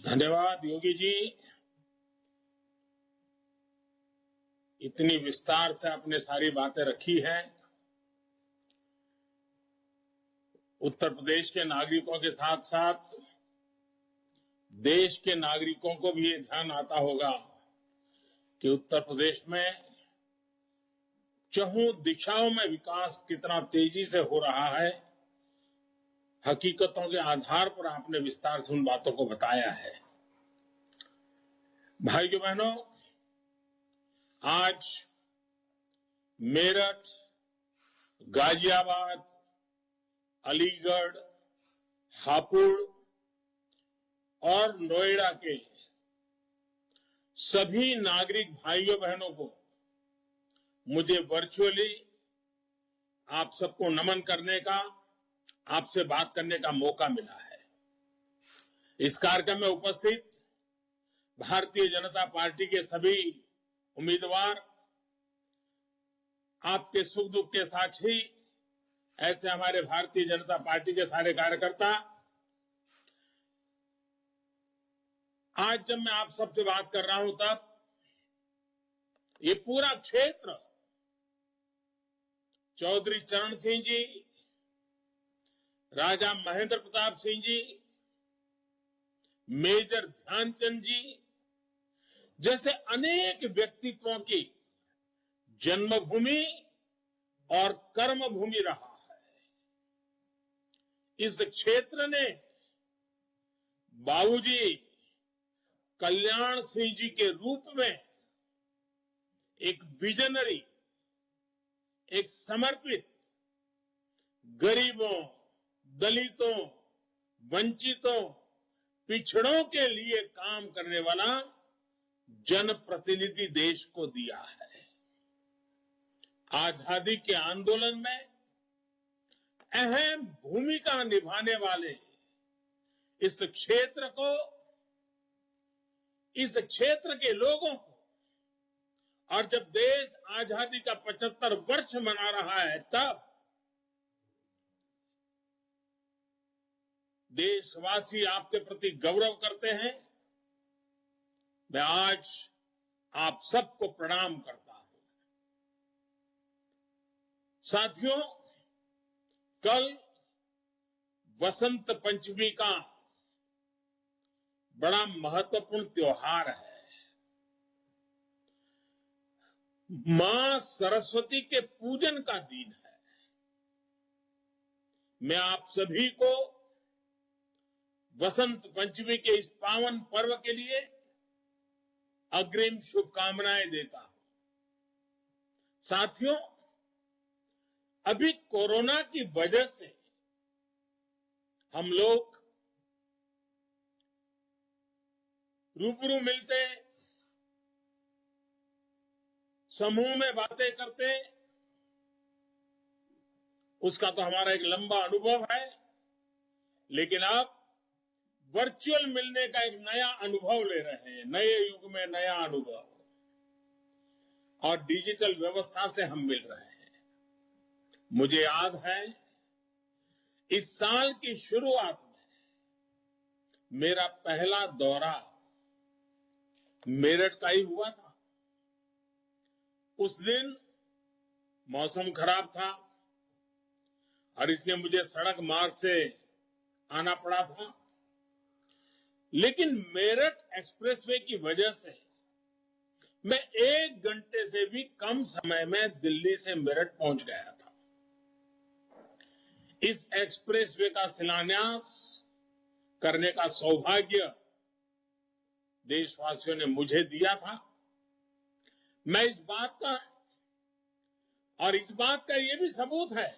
धन्यवाद योगी जी। इतनी विस्तार से आपने सारी बातें रखी हैं। उत्तर प्रदेश के नागरिकों के साथ साथ देश के नागरिकों को भी ये ध्यान आता होगा कि उत्तर प्रदेश में चहुं दिशाओं में विकास कितना तेजी से हो रहा है। हकीकतों के आधार पर आपने विस्तार से उन बातों को बताया है। भाइयों बहनों, आज मेरठ, गाजियाबाद, अलीगढ़, हापुड़ और नोएडा के सभी नागरिक भाइयों बहनों को मुझे वर्चुअली आप सबको नमन करने का, आपसे बात करने का मौका मिला है। इस कार्यक्रम में उपस्थित भारतीय जनता पार्टी के सभी उम्मीदवार, आपके सुख दुख के साक्षी, ऐसे हमारे भारतीय जनता पार्टी के सारे कार्यकर्ता, आज जब मैं आप सबसे बात कर रहा हूं तब ये पूरा क्षेत्र चौधरी चरण सिंह जी, राजा महेंद्र प्रताप सिंह जी, मेजर ध्यानचंद जी जैसे अनेक व्यक्तित्वों की जन्मभूमि और कर्मभूमि रहा है। इस क्षेत्र ने बाबूजी कल्याण सिंह जी के रूप में एक विजनरी, एक समर्पित, गरीबों, दलितों, वंचितों, पिछड़ों के लिए काम करने वाला जनप्रतिनिधि देश को दिया है। आजादी के आंदोलन में अहम भूमिका निभाने वाले इस क्षेत्र को, इस क्षेत्र के लोगों को, और जब देश आजादी का 75 वर्ष मना रहा है तब देशवासी आपके प्रति गौरव करते हैं। मैं आज आप सबको प्रणाम करता हूं। साथियों, कल वसंत पंचमी का बड़ा महत्वपूर्ण त्योहार है। मां सरस्वती के पूजन का दिन है। मैं आप सभी को वसंत पंचमी के इस पावन पर्व के लिए अग्रिम शुभकामनाएं देता हूं। साथियों, अभी कोरोना की वजह से हम लोग रूबरू मिलते, समूह में बातें करते, उसका तो हमारा एक लंबा अनुभव है, लेकिन अब वर्चुअल मिलने का एक नया अनुभव ले रहे हैं। नए युग में नया अनुभव, और डिजिटल व्यवस्था से हम मिल रहे हैं। मुझे याद है इस साल की शुरुआत में मेरा पहला दौरा मेरठ का ही हुआ था। उस दिन मौसम खराब था और इसलिए मुझे सड़क मार्ग से आना पड़ा था, लेकिन मेरठ एक्सप्रेसवे की वजह से मैं 1 घंटे से भी कम समय में दिल्ली से मेरठ पहुंच गया था। इस एक्सप्रेसवे का शिलान्यास करने का सौभाग्य देशवासियों ने मुझे दिया था। मैं इस बात का ये भी सबूत है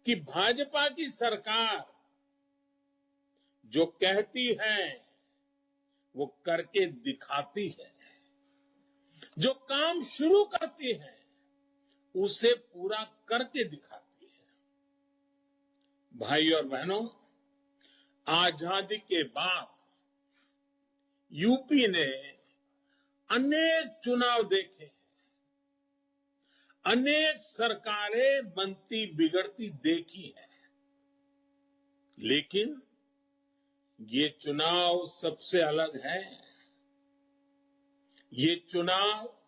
कि भाजपा की सरकार जो कहती है वो करके दिखाती है, जो काम शुरू करती है उसे पूरा करके दिखाती है। भाई और बहनों, आजादी के बाद यूपी ने अनेक चुनाव देखे, अनेक सरकारें बनती बिगड़ती देखी है, लेकिन ये चुनाव सबसे अलग है। ये चुनाव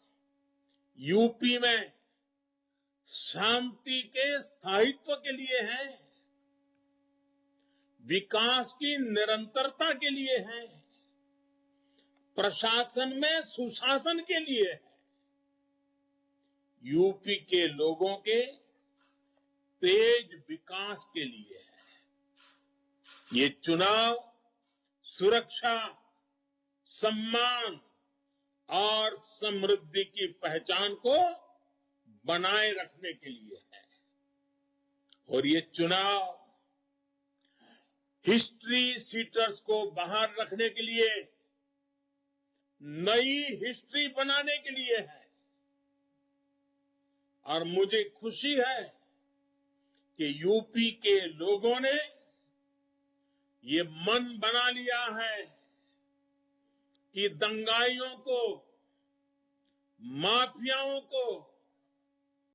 यूपी में शांति के स्थायित्व के लिए है, विकास की निरंतरता के लिए है, प्रशासन में सुशासन के लिए है, यूपी के लोगों के तेज विकास के लिए है। ये चुनाव सुरक्षा, सम्मान और समृद्धि की पहचान को बनाए रखने के लिए है। और ये चुनाव हिस्ट्री सीटर्स को बाहर रखने के लिए, नई हिस्ट्री बनाने के लिए है। और मुझे खुशी है कि यूपी के लोगों ने ये मन बना लिया है कि दंगाइयों को, माफियाओं को